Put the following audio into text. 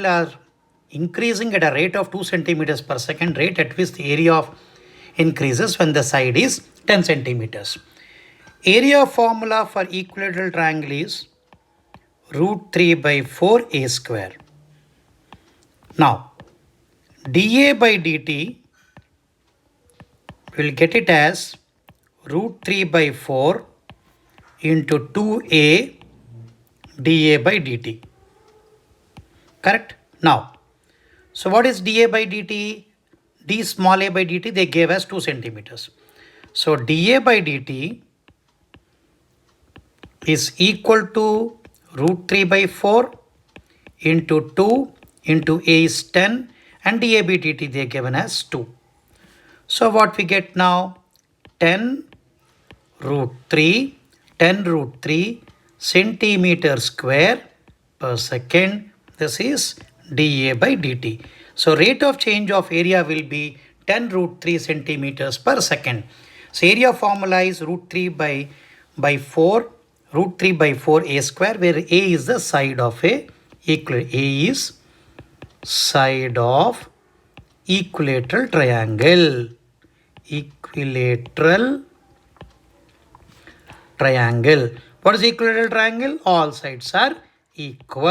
are increasing at a rate of 2 centimeters per second, rate at which the area of increases when the side is 10 centimeters. Area formula for equilateral triangle is root 3 by 4a square. Now, dA by dt, we'll get it as root 3 by 4 into 2a dA by dt. Correct? Now, so what is dA by dt? D small a by dt, they gave us 2 centimeters. So dA by dt is equal to root 3 by 4 into 2 into a is 10 and dA by dt they are given as 2. So what we get now? 10 root 3 centimeter square per second. This is dA by dt. So rate of change of area will be 10 root 3 centimeters per second. So area formula is root 3 by 4 a square, where a is the side of a side of equilateral triangle. Equilateral triangle. What is equilateral triangle? All sides are equal.